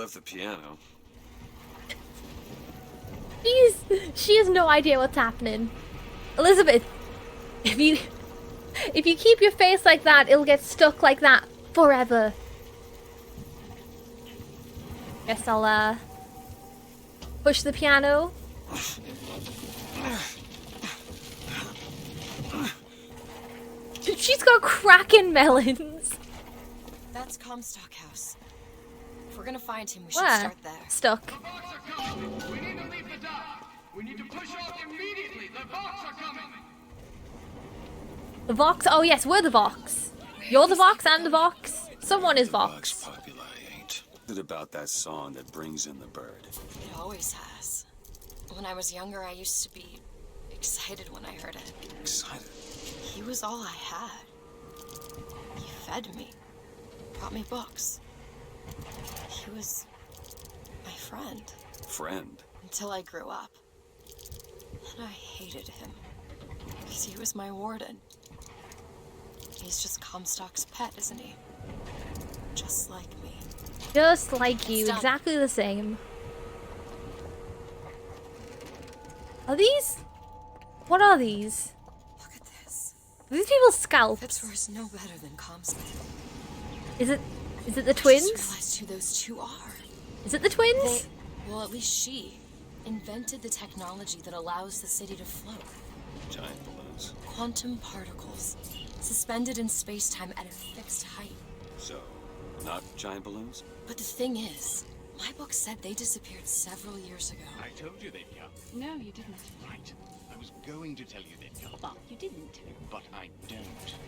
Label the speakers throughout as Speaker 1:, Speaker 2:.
Speaker 1: left the piano.
Speaker 2: She has no idea what's happening. Elizabeth, if you keep your face like that, it'll get stuck like that forever. Guess I'll push the piano. She's got cracking melons.
Speaker 3: That's Comstock House. If we're gonna find him, we should
Speaker 2: Where?
Speaker 3: start there.
Speaker 2: Stuck.
Speaker 4: The Vox are coming! We need to leave the dock! We need to push off immediately! The Vox are coming!
Speaker 2: The Vox? Oh yes, we're the Vox. You're the Vox and the Vox. Someone is Vox.
Speaker 1: Populi ain't. Is it about that song that brings in the bird?
Speaker 3: It always has. When I was younger, I used to be excited when I heard it.
Speaker 1: Excited.
Speaker 3: He was all I had. He fed me, brought me books. He was my friend.
Speaker 1: Friend?
Speaker 3: Until I grew up. And I hated him. Because he was my warden. He's just Comstock's pet, isn't he? Just like me.
Speaker 2: Just like you,
Speaker 3: Stop.
Speaker 2: exactly the same. Are these? What are these?
Speaker 3: Look at this.
Speaker 2: Are these people's scalps?
Speaker 3: Fitzroy's no better than Comstock.
Speaker 2: Is it the
Speaker 3: I just
Speaker 2: twins?
Speaker 3: realized who those two are.
Speaker 2: Is it the twins?
Speaker 3: Well, at least she invented the technology that allows the city to float.
Speaker 1: Giant balloons.
Speaker 3: Quantum particles, suspended in space-time at a fixed height.
Speaker 1: So, not giant balloons?
Speaker 3: But the thing is, my book said they disappeared several years ago.
Speaker 5: I told you they'd come.
Speaker 6: No, you didn't.
Speaker 5: Right. I was going to tell you they'd come.
Speaker 6: But you didn't.
Speaker 5: But I don't.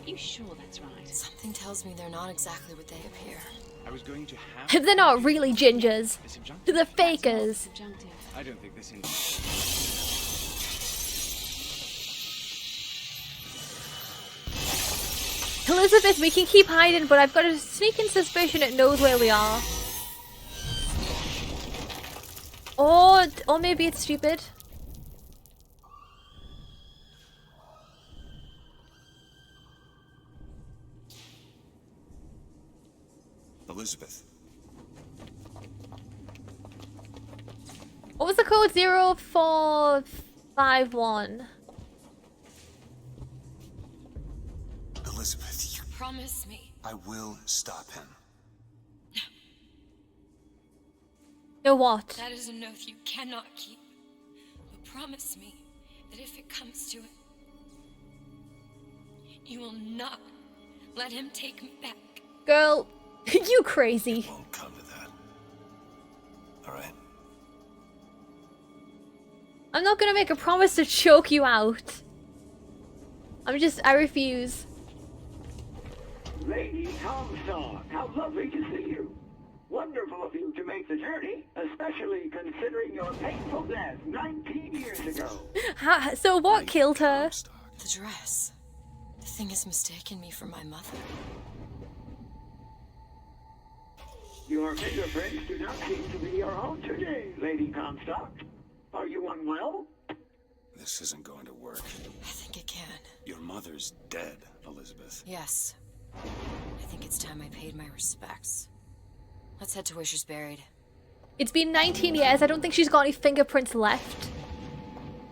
Speaker 6: You sure that's right?
Speaker 3: Something tells me they're not exactly what they appear.
Speaker 5: I was going to have...
Speaker 2: They're not really gingers.
Speaker 5: The subjunctive.
Speaker 2: They're fakers.
Speaker 6: Subjunctive.
Speaker 5: I don't think this in...
Speaker 2: Elizabeth, we can keep hiding, but I've got a sneaking suspicion it knows where we are. Or maybe it's stupid.
Speaker 1: Elizabeth.
Speaker 2: What was the code? 0451.
Speaker 1: Elizabeth,
Speaker 3: Promise me.
Speaker 1: I will stop him.
Speaker 2: No what?
Speaker 3: That is an oath you cannot keep. But promise me that if it comes to it, you will not let him take me back.
Speaker 2: Girl, you crazy.
Speaker 1: Won't come to that. Alright?
Speaker 2: I'm not gonna make a promise to choke you out. I refuse.
Speaker 7: Lady Comstock, how lovely to see you. Wonderful of you to make the journey, especially considering your painful death 19 years ago.
Speaker 2: So what killed her?
Speaker 1: Comstock.
Speaker 3: The dress. The thing has mistaken me for my mother.
Speaker 7: Your fingerprints do not seem to be your own today, Lady Comstock. Are you unwell?
Speaker 1: This isn't going to work.
Speaker 3: I think it can.
Speaker 1: Your mother's dead, Elizabeth.
Speaker 3: Yes. I think it's time I paid my respects. Let's head to where she's buried.
Speaker 2: It's been 19 years. I don't think she's got any fingerprints left.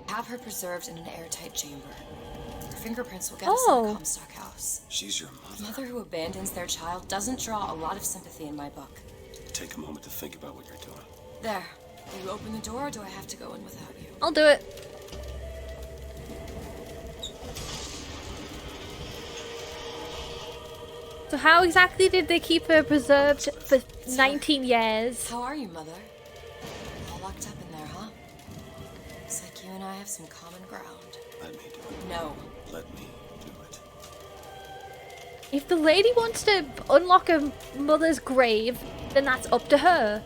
Speaker 3: Have her preserved in an airtight chamber. Her fingerprints will get us in the Comstock House.
Speaker 1: She's your
Speaker 3: A
Speaker 1: mother.
Speaker 3: mother who abandons their child doesn't draw a lot of sympathy in my book.
Speaker 1: Take a moment to think about what you're doing.
Speaker 3: There. Will you open the door, or do I have to go in without you?
Speaker 2: I'll do it. So how exactly did they keep her preserved for 19 years?
Speaker 3: How are you, Mother? All locked up in there, huh? Looks like you and I have some common ground.
Speaker 1: Let me do it.
Speaker 3: No.
Speaker 1: Let me do it.
Speaker 2: If the lady wants to unlock her mother's grave, then that's up to her.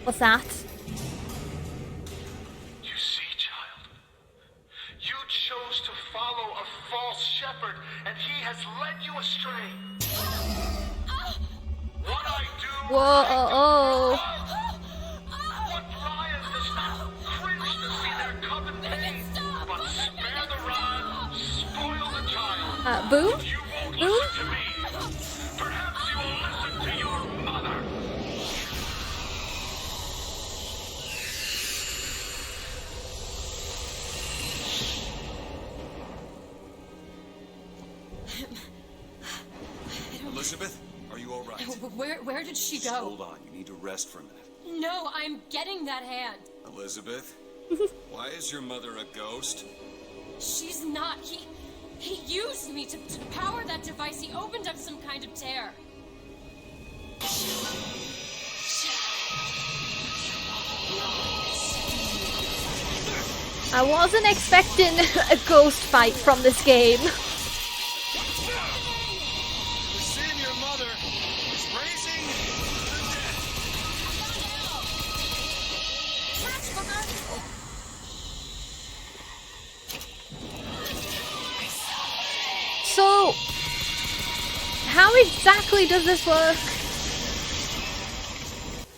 Speaker 2: What's that?
Speaker 4: You see, child, you chose to follow a false shepherd, and he has led you astray. What I do,
Speaker 2: Whoa,
Speaker 4: what Brian does not cringe to see their coven pain, but spare the rod, spoil the child.
Speaker 2: Boom?
Speaker 4: You won't
Speaker 2: Boom?
Speaker 4: listen to me. Perhaps you will listen to your mother.
Speaker 1: Elizabeth, are you all right?
Speaker 3: Where did she
Speaker 1: Just
Speaker 3: go?
Speaker 1: hold on. You need to rest for a minute.
Speaker 3: No, I'm getting that hand.
Speaker 1: Elizabeth, why is your mother a ghost?
Speaker 3: She's not. He used me to power that device. He opened up some kind of tear.
Speaker 2: I wasn't expecting a ghost fight from this game.
Speaker 5: The sin your mother is raising the dead.
Speaker 2: So, how exactly does this work?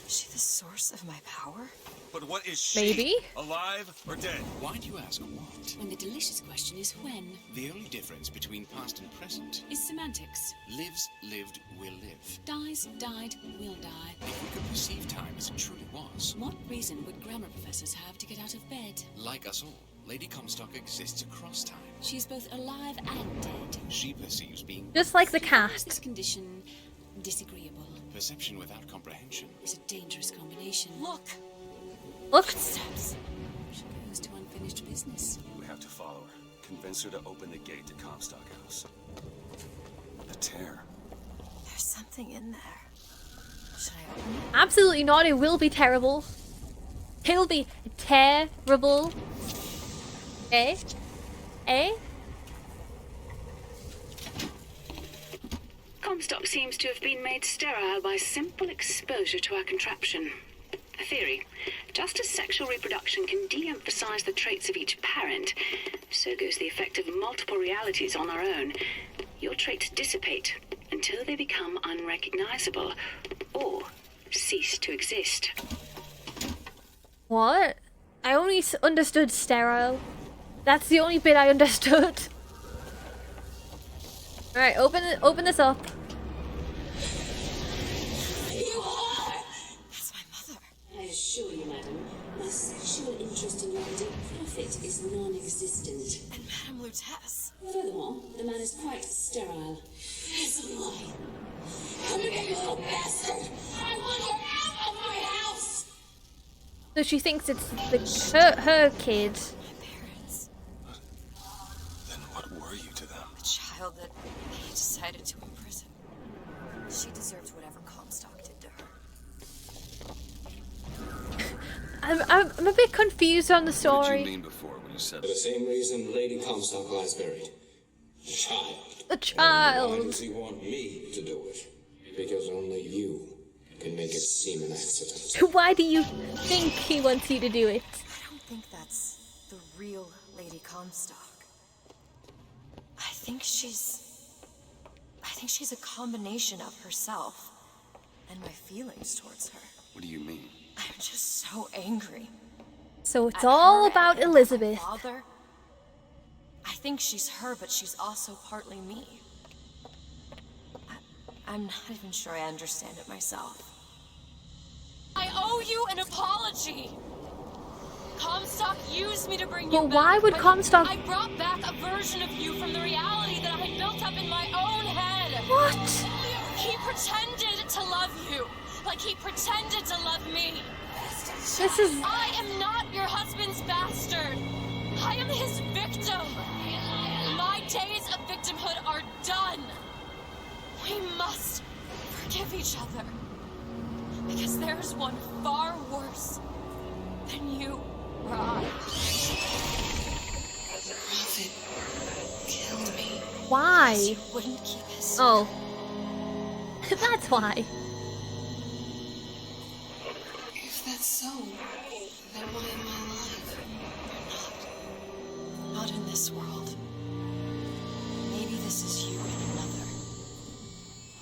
Speaker 3: Is she the source of my power?
Speaker 1: But what is she?
Speaker 2: Maybe?
Speaker 1: Alive or dead?
Speaker 5: Why do you ask what?
Speaker 6: When the delicious question is when.
Speaker 5: The only difference between past and present
Speaker 6: Is semantics.
Speaker 5: lives, lived, will live.
Speaker 6: Dies, died, will die.
Speaker 5: If we could perceive time as it truly was,
Speaker 6: What reason would grammar professors have to get out of bed?
Speaker 5: like us all, Lady Comstock exists across time.
Speaker 6: She's both alive and dead.
Speaker 5: She perceives being
Speaker 2: Just like the
Speaker 6: Is
Speaker 2: cat.
Speaker 6: this condition disagreeable?
Speaker 5: perception without comprehension.
Speaker 6: Is a dangerous combination.
Speaker 3: Look,
Speaker 2: Look,
Speaker 3: steps.
Speaker 6: She goes to unfinished business.
Speaker 1: We have to follow her. Convince her to open the gate to Comstock House. The tear.
Speaker 3: There's something in there. Should I open it?
Speaker 2: absolutely not. It will be terrible. It'll be terrible. Eh? Eh?
Speaker 8: Comstock seems to have been made sterile by simple exposure to our contraption. A theory. Just as sexual reproduction can de-emphasize the traits of each parent, so goes the effect of multiple realities on our own. Your traits dissipate until they become unrecognizable or cease to exist.
Speaker 2: What? I only understood sterile. That's the only bit I understood. Alright, open this up.
Speaker 3: That's my mother.
Speaker 9: I assure you, madam, my sexual interest in your dear prophet is non-existent.
Speaker 3: And Madame Lutece.
Speaker 9: Furthermore, the man is quite sterile. It's a lie. Come here, you little bastard! I want you out of my house!
Speaker 2: So she thinks it's her kid.
Speaker 3: My parents.
Speaker 1: Then what were you to them?
Speaker 3: The child that he decided to imprison. She deserves whatever Comstock did to her.
Speaker 2: I'm a bit confused on the
Speaker 1: What did
Speaker 2: story.
Speaker 1: you mean before when you said
Speaker 10: For the same reason Lady Comstock lies buried. A child.
Speaker 2: The
Speaker 10: Why
Speaker 2: child.
Speaker 10: does he want me to do it? Because only you can make it seem an accident.
Speaker 2: Why do you think he wants you to do it?
Speaker 3: I don't think that's the real Lady Comstock. I think she's a combination of herself and my feelings towards her.
Speaker 1: What do you mean?
Speaker 3: I'm just so angry.
Speaker 2: So it's
Speaker 3: At
Speaker 2: all
Speaker 3: her
Speaker 2: about
Speaker 3: and
Speaker 2: Elizabeth.
Speaker 3: my father. I think she's her, but she's also partly me. I'm not even sure I understand it myself. I owe you an apology! Comstock used me to bring you
Speaker 2: But
Speaker 3: back.
Speaker 2: why would
Speaker 3: but
Speaker 2: Comstock-
Speaker 3: I brought back a version of you from the reality that I had built up in my own head.
Speaker 2: What?
Speaker 3: He pretended to love you, like he pretended to love me.
Speaker 2: This is
Speaker 3: I am not your husband's bastard. I am his victim. My days of victimhood are done. We must forgive each other. Because there's one far worse than you or I.
Speaker 9: The prophet killed me.
Speaker 2: why.
Speaker 3: He wouldn't keep his
Speaker 2: Oh. That's why.
Speaker 9: If that's so, then why am I alive?
Speaker 3: Not in this world. Maybe this is you in another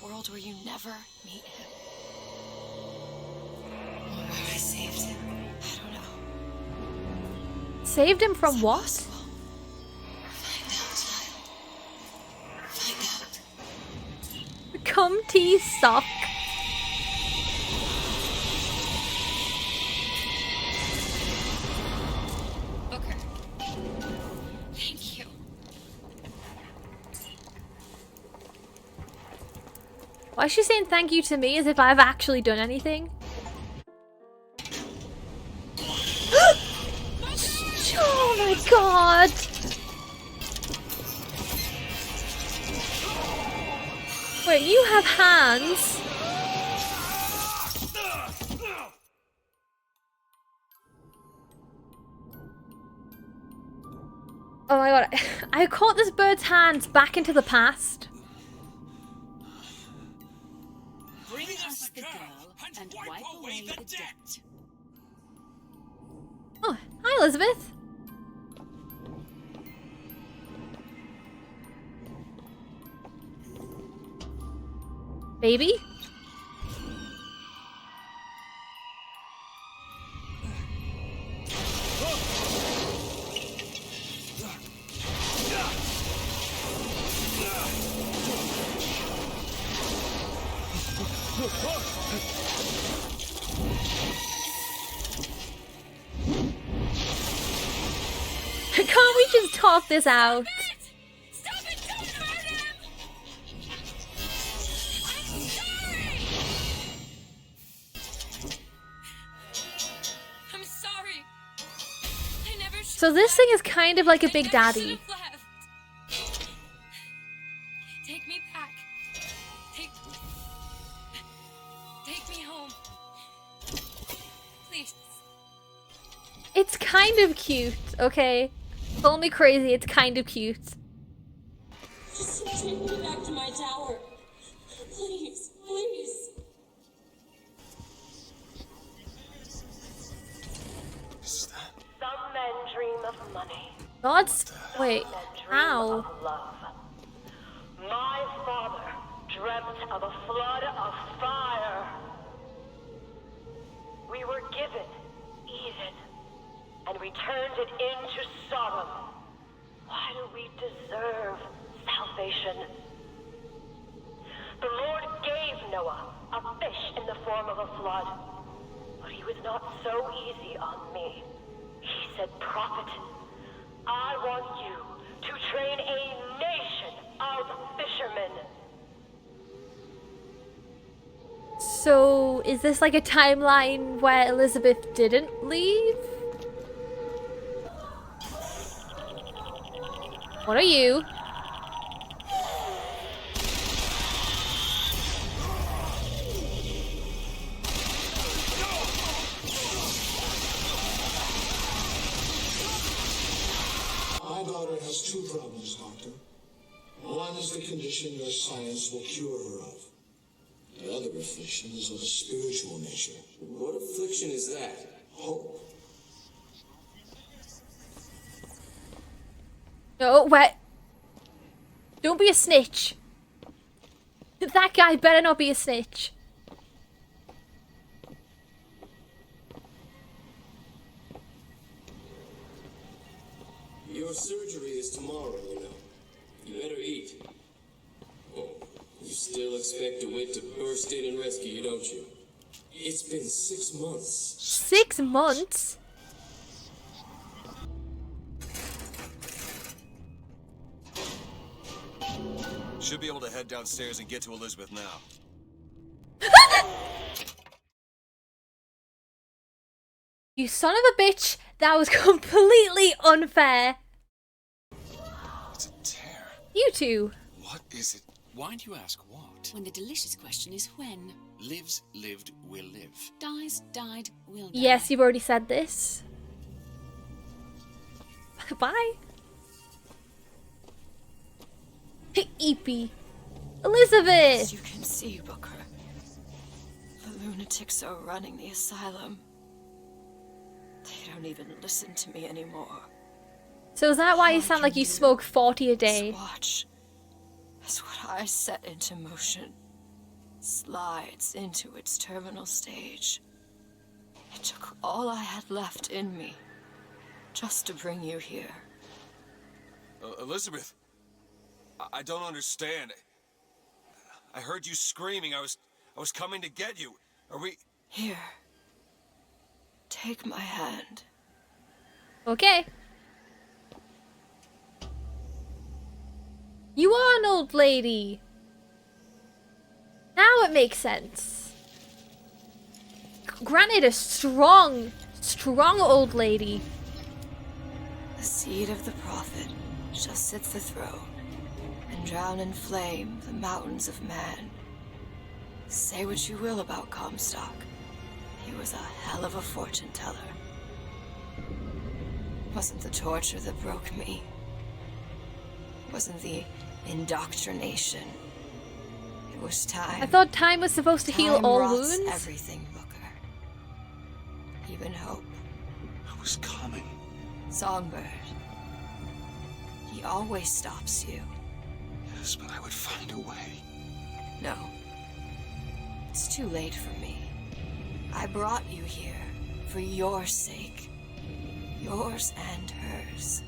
Speaker 3: world where you never meet him.
Speaker 9: Or where I saved him.
Speaker 3: I don't know.
Speaker 2: Saved him from what?
Speaker 9: Find out, child.
Speaker 2: Comty sock.
Speaker 3: Booker. Thank you.
Speaker 2: Why is she saying thank you to me as if I've actually done anything? Oh my god! Wait, you have hands? Oh my god, I caught this bird's hands back into the past.
Speaker 6: Bring us the girl and wipe away the debt.
Speaker 2: Oh, hi Elizabeth. Baby? Can't we just talk this out?
Speaker 3: Stop it! Don't hurt him! I'm sorry! I'm sorry. I never should
Speaker 2: So this thing is kind of like a Big Daddy.
Speaker 3: Take me back. Take me home. Please.
Speaker 2: It's kind of cute, okay? Call me crazy, it's kind of cute.
Speaker 9: Just take me back to my tower. Please, please.
Speaker 11: Some men dream of money.
Speaker 2: God's... Wait,
Speaker 11: Some men dream
Speaker 2: how?
Speaker 11: of love. My father dreamt of a flood of fire. We were given Eden, and we turned it into Sodom. Why do we deserve salvation? The Lord gave Noah a fish in the form of a flood, but he was not so easy on me. He said, "Prophet, I want you to train a nation of fishermen."
Speaker 2: So, is this like a timeline where Elizabeth didn't leave? What are you?
Speaker 10: My daughter has two problems, Doctor. One is the condition your science will cure her of. The other affliction is of a spiritual nature. What affliction is that? Hope.
Speaker 2: No, wait. Don't be a snitch. That guy better not be a snitch.
Speaker 10: Your surgery is tomorrow, you know. You better eat. Oh, you still expect the wit to burst in and rescue you, don't you? It's been 6 months.
Speaker 2: 6 months?
Speaker 1: Should be able to head downstairs and get to Elizabeth now.
Speaker 2: You son of a bitch! That was completely unfair.
Speaker 1: It's a tear.
Speaker 2: You two.
Speaker 1: What is it?
Speaker 12: Why do you ask what?
Speaker 6: When the delicious question is when.
Speaker 12: Lives, lived, will live.
Speaker 6: Dies, died, will die.
Speaker 2: Yes, you've already said this. Bye. Hey, Eepy. Elizabeth!
Speaker 3: As you can see, Booker, the lunatics are running the asylum. They don't even listen to me anymore.
Speaker 2: So is that why you sound like you smoke 40 a day?
Speaker 3: This watch is what I set into motion. Slides into its terminal stage. It took all I had left in me just to bring you here.
Speaker 1: Elizabeth, I don't understand. I heard you screaming. I was coming to get you. Are we...
Speaker 3: Here. Take my hand.
Speaker 2: Okay. You are an old lady. Now it makes sense. Granted, a strong old lady.
Speaker 3: The seed of the prophet shall sit the throne and drown in flame the mountains of man. Say what you will about Comstock. He was a hell of a fortune teller. It wasn't the torture that broke me. It wasn't the indoctrination. It was time.
Speaker 2: I thought time was supposed to heal
Speaker 3: Time
Speaker 2: all
Speaker 3: rots
Speaker 2: wounds.
Speaker 3: everything, Booker. Even hope.
Speaker 1: I was coming.
Speaker 3: Songbird. He always stops you.
Speaker 1: Yes, but I would find a way.
Speaker 3: No. It's too late for me. I brought you here for your sake. Yours and hers.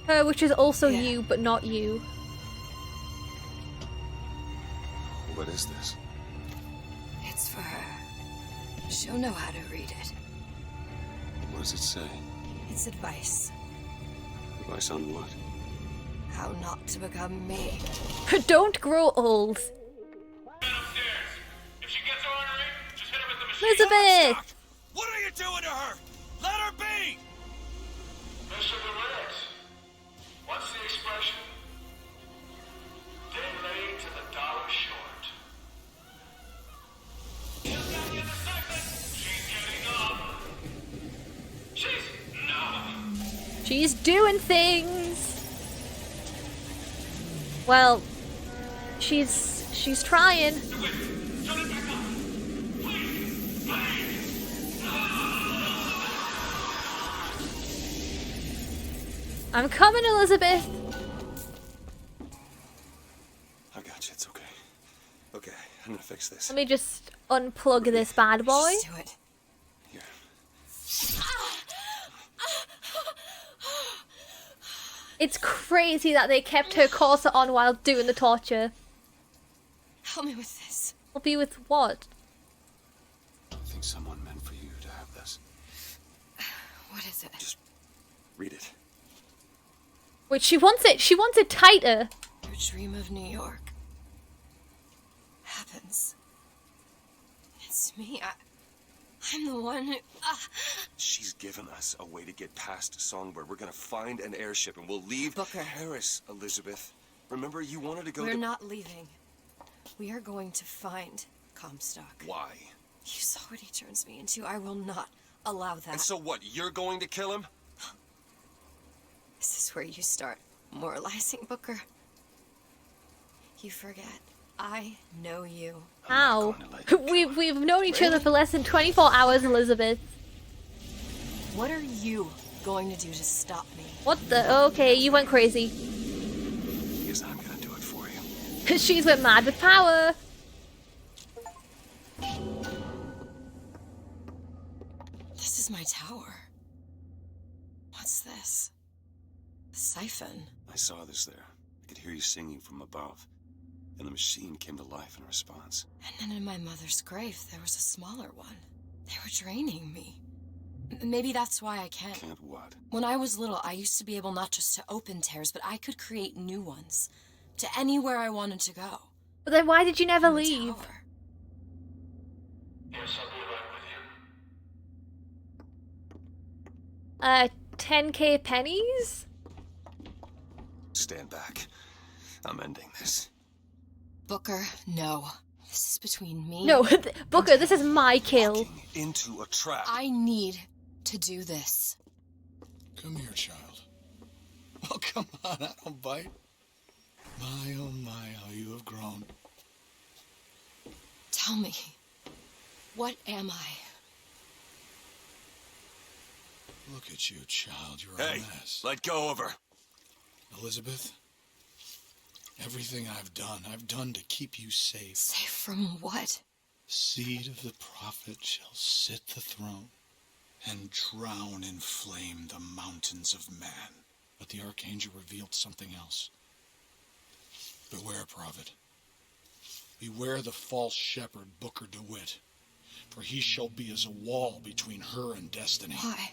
Speaker 2: Her, which is also
Speaker 3: Yeah.
Speaker 2: you, but not you.
Speaker 1: What is this?
Speaker 3: It's for her. She'll know how to read it.
Speaker 1: What does it say?
Speaker 3: It's advice.
Speaker 1: Advice on what?
Speaker 3: How not to become me.
Speaker 2: Don't grow old. Elizabeth!
Speaker 1: What are you doing to her? Let her be!
Speaker 4: Mr. Durant, what's the expression? They lay to the dollar short. She's getting up.
Speaker 2: She's doing things. Well, she's trying. I'm coming, Elizabeth.
Speaker 1: I got you. It's okay. Okay, I'm gonna fix this.
Speaker 2: Let me just unplug this bad boy.
Speaker 3: Just do it.
Speaker 2: It's crazy that they kept her corset on while doing the torture.
Speaker 3: Help me with this.
Speaker 2: Help you with what?
Speaker 1: I think someone meant for you to have this.
Speaker 3: What is it?
Speaker 1: Just read it.
Speaker 2: Wait, she wants it. She wants it tighter.
Speaker 3: Your dream of New York happens. It's me. I'm the one who...
Speaker 1: She's given us a way to get past Songbird. We're gonna find an airship and we'll leave
Speaker 3: Booker.
Speaker 1: Paris, Elizabeth. Remember, you wanted to go
Speaker 3: We're
Speaker 1: to...
Speaker 3: not leaving. We are going to find Comstock.
Speaker 1: Why?
Speaker 3: You saw what he turns me into. I will not allow that.
Speaker 1: And so what, you're going to kill him?
Speaker 3: This is where you start moralizing, Booker. You forget. I know you.
Speaker 2: How? We've known each other for less than 24 hours, Elizabeth.
Speaker 3: What are you going to do to stop me?
Speaker 2: What the? Okay, you went crazy.
Speaker 1: Because I'm gonna do it for you.
Speaker 2: She's went mad with power.
Speaker 3: This is my tower. What's this? A siphon.
Speaker 1: I saw this there. I could hear you singing from above. And the machine came to life in response.
Speaker 3: And then in my mother's grave, there was a smaller one. They were draining me. Maybe that's why I can't.
Speaker 1: Can't what?
Speaker 3: When I was little, I used to be able not just to open tears, but I could create new ones. To anywhere I wanted to go.
Speaker 2: But then why did you never leave?
Speaker 3: Tower.
Speaker 4: Yes, I'll be right with you.
Speaker 2: 10k pennies?
Speaker 1: Stand back. I'm ending this.
Speaker 3: Booker, no. This is between me.
Speaker 2: No, Booker, this is my kill.
Speaker 1: Into a trap.
Speaker 3: I need to do this.
Speaker 10: Come here, child. Oh, come on, I don't bite. My, oh my, how you have grown.
Speaker 3: Tell me, what am I?
Speaker 10: Look at you, child. You're
Speaker 1: Hey,
Speaker 10: a mess.
Speaker 1: let go of her.
Speaker 10: Elizabeth, everything I've done to keep you safe.
Speaker 3: Safe from what?
Speaker 10: Seed of the prophet shall sit the throne and drown in flame the mountains of man. But the archangel revealed something else. Beware, prophet. Beware the false shepherd, Booker DeWitt, for he shall be as a wall between her and destiny.
Speaker 3: Why?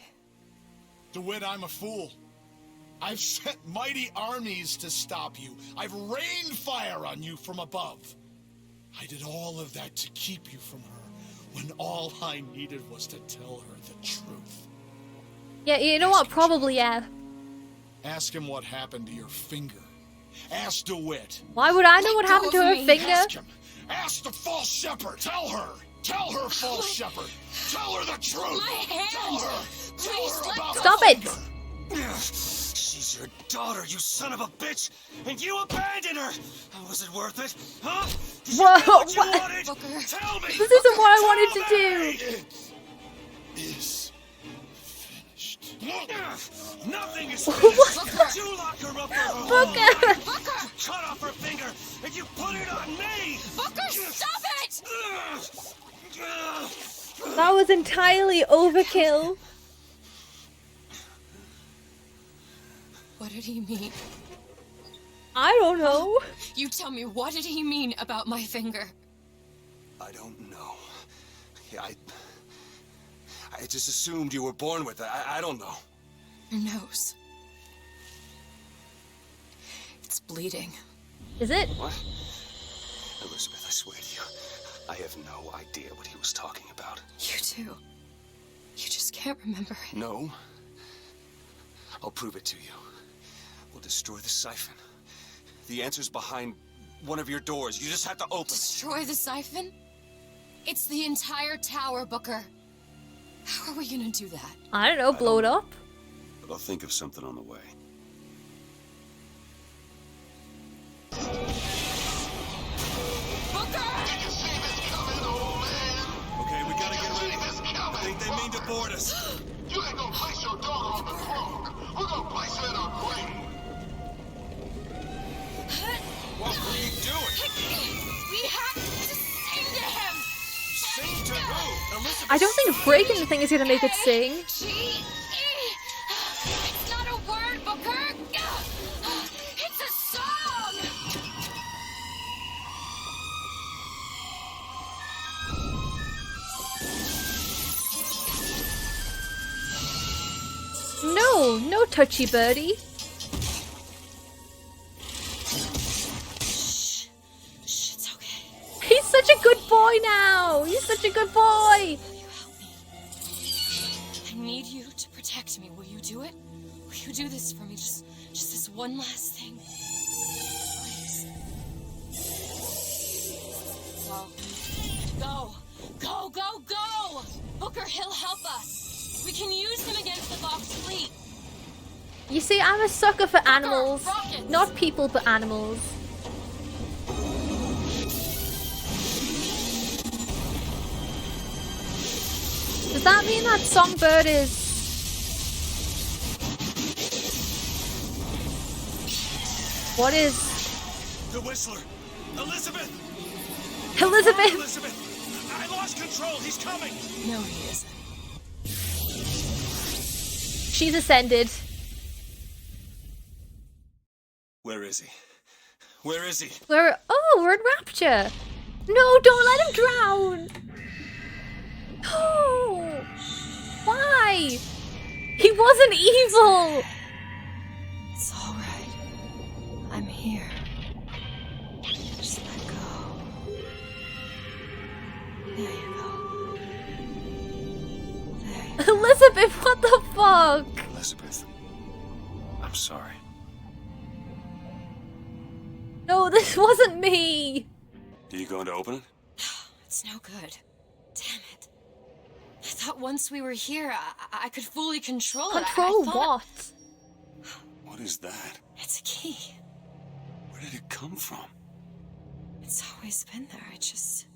Speaker 10: DeWitt, I'm a fool. I've sent mighty armies to stop you. I've rained fire on you from above. I did all of that to keep you from her, when all I needed was to tell her the truth.
Speaker 2: Yeah, you know what? Probably, yeah.
Speaker 10: Ask him what happened to your finger. Ask DeWitt.
Speaker 2: Why would I know what happened to her finger?
Speaker 10: Ask him. Ask the false shepherd. Tell her. Tell her, false shepherd. Tell her the truth.
Speaker 3: My hand.
Speaker 10: Tell her. Tell her about
Speaker 2: Stop
Speaker 10: her
Speaker 2: it.
Speaker 10: finger.
Speaker 1: She's your daughter, you son of a bitch! And you abandoned her! Was it worth it? Huh? Did you
Speaker 2: Whoa,
Speaker 1: get what you
Speaker 2: what?
Speaker 1: wanted?
Speaker 3: Booker.
Speaker 1: Tell me!
Speaker 2: This isn't what I wanted to
Speaker 1: Tell
Speaker 2: do!
Speaker 10: It is finished.
Speaker 1: Nothing is
Speaker 2: What?
Speaker 1: finished! You lock her up for her
Speaker 2: Booker!
Speaker 3: Booker!
Speaker 1: You cut off her finger, and you put it on me!
Speaker 3: Booker, stop it!
Speaker 2: That was entirely overkill.
Speaker 3: What did he mean?
Speaker 2: I don't know.
Speaker 3: You tell me, what did he mean about my finger?
Speaker 1: I don't know. Yeah, I just assumed you were born with it. I don't know.
Speaker 3: Your nose. It's bleeding.
Speaker 2: Is it?
Speaker 1: What? Elizabeth, I swear to you, I have no idea what he was talking about.
Speaker 3: You do. You just can't remember it.
Speaker 1: No. I'll prove it to you. We'll destroy the siphon. The answer's behind one of your doors. You just have to open it.
Speaker 3: Destroy the siphon? It's the entire tower, Booker. How are we gonna do that?
Speaker 2: I don't know, blow it up?
Speaker 1: But I'll think of something on the way. Okay, we gotta get ready. I think they mean to board us.
Speaker 5: You ain't gonna place your daughter on the throne. We're gonna place her in her grave.
Speaker 1: What are you doing?
Speaker 3: We have to sing to him!
Speaker 1: Sing to who? Elizabeth.
Speaker 2: I don't think breaking the thing is gonna make it sing.
Speaker 3: G-E! It's not a word, Booker! It's a song!
Speaker 2: No, no touchy birdie.
Speaker 3: It's okay.
Speaker 2: He's such a good boy now. He's such a good boy.
Speaker 3: Will you help me? I need you to protect me. Will you do it? Will you do this for me? Just this one last thing. Please. Go. Go, go, go! Booker, he'll help us. We can use him against the Vox fleet.
Speaker 2: You see, I'm a sucker for animals.
Speaker 3: rockets.
Speaker 2: Not people, but animals. Does that mean that Songbird is... What is...
Speaker 1: The Whistler. Elizabeth.
Speaker 2: Elizabeth!
Speaker 1: Elizabeth. I lost control. He's coming.
Speaker 3: No, he isn't.
Speaker 2: She's ascended.
Speaker 1: Where is he? Where is he?
Speaker 2: We're in Rapture. No, don't let him drown. No. Why? He wasn't evil.
Speaker 3: It's all right. I'm here. Just let go. There you go. There you go.
Speaker 2: Elizabeth, what the fuck?
Speaker 1: Elizabeth. I'm sorry.
Speaker 2: No, this wasn't me.
Speaker 1: Are you going to open it?
Speaker 3: It's no good. Damn it. I thought once we were here, I could fully control it.
Speaker 2: Control
Speaker 3: I thought...
Speaker 2: what?
Speaker 1: What is that?
Speaker 3: It's a key.
Speaker 1: Where did it come from?
Speaker 3: It's always been there. I just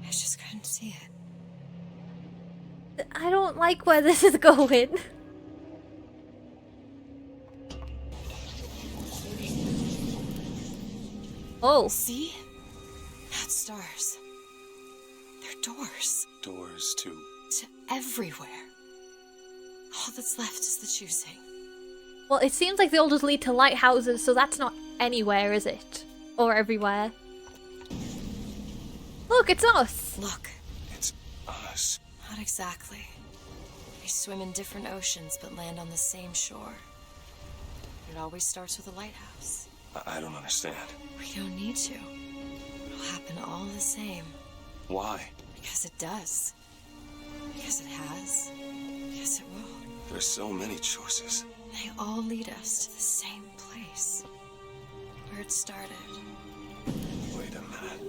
Speaker 3: couldn't see it.
Speaker 2: I don't like where this is going. Oh.
Speaker 3: See? Not stars. They're doors.
Speaker 1: Doors to...
Speaker 3: To everywhere. All that's left is the choosing.
Speaker 2: Well, it seems like they all just lead to lighthouses, so that's not anywhere, is it? Or everywhere. Look, it's us.
Speaker 3: Look.
Speaker 1: It's us.
Speaker 3: Not exactly. We swim in different oceans but land on the same shore. It always starts with a lighthouse.
Speaker 1: I don't understand.
Speaker 3: We don't need to. It'll happen all the same.
Speaker 1: Why?
Speaker 3: Because it does. Because it has. Because it will.
Speaker 1: There's so many choices.
Speaker 3: They all lead us to the same place. Where it started.
Speaker 1: Wait a minute.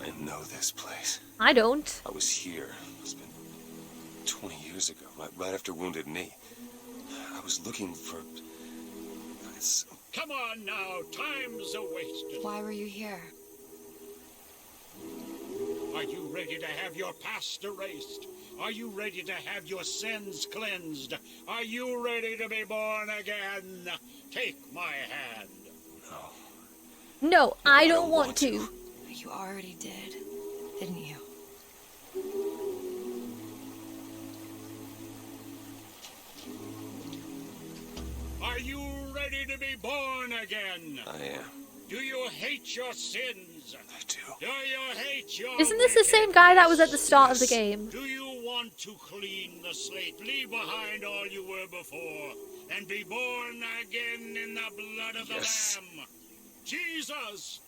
Speaker 1: I know this place.
Speaker 2: I don't.
Speaker 1: I was here. It's been 20 years ago, right after Wounded Knee. I was looking for...
Speaker 13: Come on now, time's a-wasted.
Speaker 3: Why were you here?
Speaker 13: Are you ready to have your past erased? Are you ready to have your sins cleansed? Are you ready to be born again? Take my hand.
Speaker 2: No, I don't want to.
Speaker 3: You already did, didn't you?
Speaker 13: Are you ready to be born again?
Speaker 1: I am.
Speaker 13: Do you hate your sins?
Speaker 1: I do.
Speaker 13: Do you hate your
Speaker 2: Isn't this the same guy that was at the start of the game?
Speaker 13: Do you want to clean the slate, leave behind all you were before, and be born again in the blood of the Lamb? Jesus,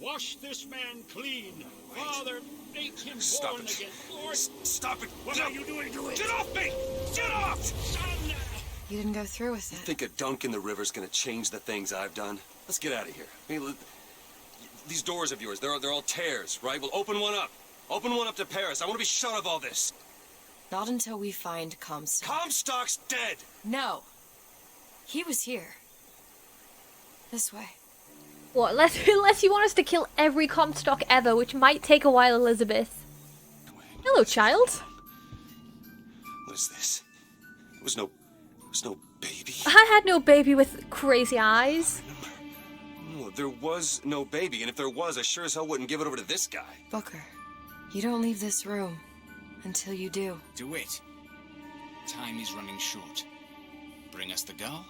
Speaker 13: wash this man clean. Father, make him born again. Lord,
Speaker 1: stop it.
Speaker 13: What are you doing to it?
Speaker 1: Get off me! Get off!
Speaker 13: Son!
Speaker 3: You didn't go through with it.
Speaker 1: You think a dunk in the river's gonna change the things I've done? Let's get out of here. I mean, these doors of yours, they're all tears, right? Well, open one up. Open one up to Paris. I want to be shut of all this.
Speaker 3: Not until we find Comstock.
Speaker 1: Comstock's dead!
Speaker 3: No. He was here. This way.
Speaker 2: What, unless you want us to kill every Comstock ever, which might take a while, Elizabeth. Hello, child.
Speaker 1: What is this? There was no baby.
Speaker 2: I had no baby with crazy eyes.
Speaker 1: No, there was no baby, and if there was, I sure as hell wouldn't give it over to this guy.
Speaker 3: Booker, you don't leave this room until you do.
Speaker 12: DeWitt, time is running short. Bring us the girl,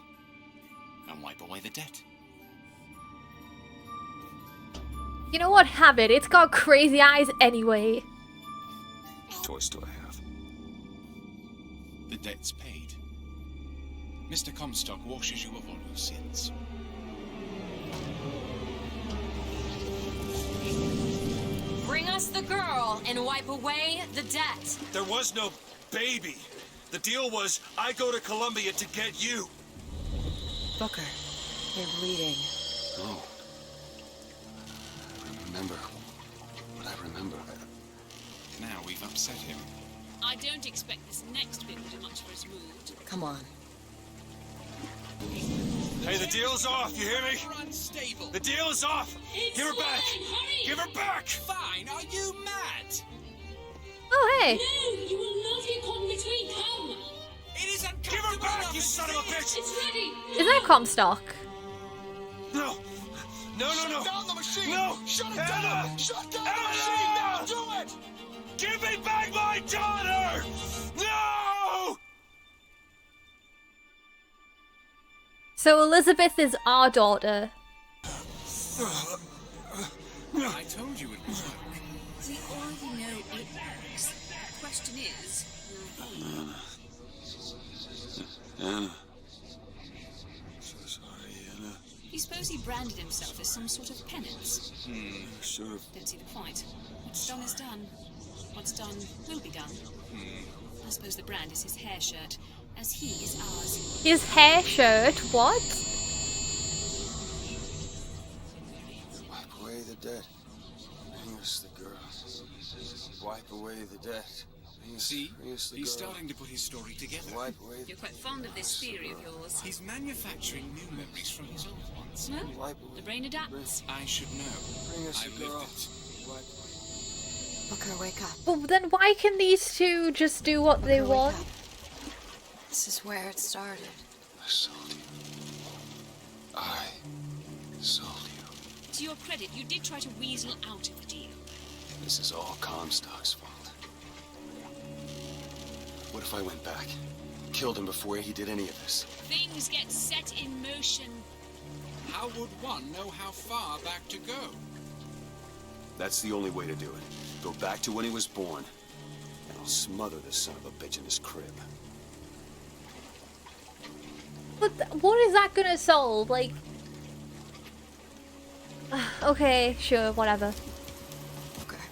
Speaker 12: and wipe away the debt.
Speaker 2: You know what? Have it. It's got crazy eyes anyway.
Speaker 1: What choice do I have?
Speaker 12: The debt's paid. Mr. Comstock washes you of all your sins.
Speaker 3: Bring us the girl and wipe away the debt.
Speaker 1: There was no baby. The deal was I go to Columbia to get you.
Speaker 3: Booker, you're bleeding.
Speaker 1: No. I remember what I remember.
Speaker 12: Now we've upset him.
Speaker 6: I don't expect this next bit will do much for his mood.
Speaker 3: Come on.
Speaker 1: Hey, the deal's off, you hear me?
Speaker 12: You're unstable.
Speaker 1: The deal is off! Give her back! Give her back!
Speaker 12: Fine, are you mad?
Speaker 2: Oh, hey.
Speaker 9: No, you will not get caught in between. Come.
Speaker 12: It is uncomfortable.
Speaker 1: Give her back, you son of a bitch!
Speaker 9: It's ready.
Speaker 2: Is that Comstock?
Speaker 1: No! No, no, no!
Speaker 5: Shut down the machine!
Speaker 1: No!
Speaker 5: Shut it
Speaker 1: Anna!
Speaker 5: down! Shut down
Speaker 1: Anna!
Speaker 5: the machine now! Do it!
Speaker 1: Give me back my daughter! No!
Speaker 2: So Elizabeth is our daughter.
Speaker 12: I told you it would work.
Speaker 6: We already know it works. The question is,
Speaker 1: Anna. So sorry, Anna.
Speaker 6: do you suppose he branded himself as some sort of penance?
Speaker 1: Sure.
Speaker 6: Don't see the point. What's done is done. What's done will be done. I suppose the brand is his hair shirt, as he is ours.
Speaker 2: His hair shirt? What?
Speaker 14: Wipe away the debt. Bring us the girl. Wipe away the debt.
Speaker 12: See, he's starting to put his story together.
Speaker 14: Wipe away
Speaker 6: You're quite fond of this theory of yours.
Speaker 12: He's manufacturing new memories from his old ones.
Speaker 6: Well, the brain adapts.
Speaker 12: I should know.
Speaker 14: Bring us
Speaker 12: I've
Speaker 14: the girl.
Speaker 12: lived it.
Speaker 3: Booker, wake up.
Speaker 2: But then why can these two just do what they
Speaker 3: Booker, wake
Speaker 2: want?
Speaker 3: up. This is where it started.
Speaker 14: I sold you. I sold you.
Speaker 6: To your credit, you did try to weasel out of the deal.
Speaker 1: This is all Comstock's fault. What if I went back? Killed him before he did any of this?
Speaker 6: Things get set in motion.
Speaker 12: How would one know how far back to go?
Speaker 1: That's the only way to do it. Go back to when he was born, and I'll smother this son of a bitch in his crib.
Speaker 2: But what is that gonna solve? Like... okay, sure, whatever.
Speaker 3: Okay.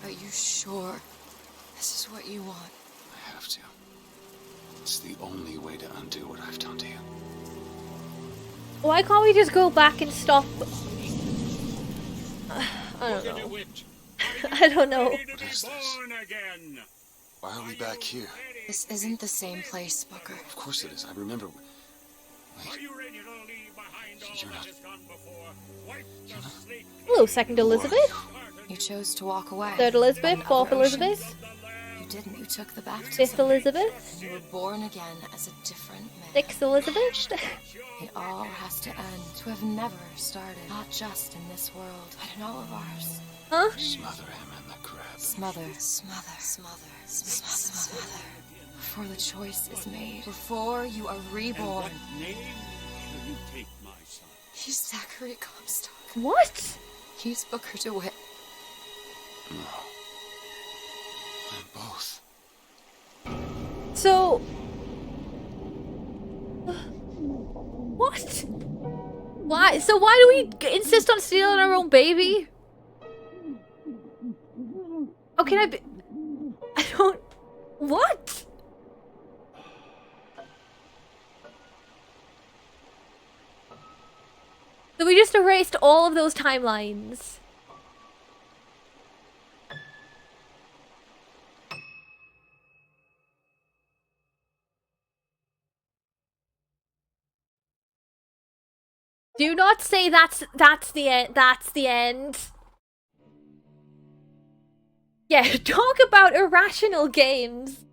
Speaker 3: Are you sure this is what you want?
Speaker 14: I have to. It's the only way to undo what I've done to you.
Speaker 2: Why can't we just go back and stop? I don't know. I don't know.
Speaker 14: What is this? Why are we back here?
Speaker 3: This isn't the same place, Booker.
Speaker 14: Of course it is. I remember. Wait. You're not.
Speaker 2: Hello, second Elizabeth.
Speaker 3: You chose to walk away.
Speaker 2: Third Elizabeth,
Speaker 3: from
Speaker 2: fourth
Speaker 3: other oceans.
Speaker 2: Elizabeth,
Speaker 3: You didn't. You took the baptism.
Speaker 2: fifth Elizabeth,
Speaker 3: You were born again as a different man.
Speaker 2: sixth Elizabeth.
Speaker 3: It all has to end. To have never started. Not just in this world, but in all of ours.
Speaker 2: Huh?
Speaker 14: Smother him in the crib.
Speaker 3: Smother. Before the choice is made. Before you are reborn.
Speaker 13: Name shall you take my son?
Speaker 3: He's Zachary Comstock.
Speaker 2: What?
Speaker 3: He's Booker DeWitt.
Speaker 14: No. I'm both.
Speaker 2: So... what? Why? So why do we insist on stealing our own baby? Oh, can I be... I don't... What? So we just erased all of those timelines. Do not say that's the end. That's the end. Yeah, talk about irrational games.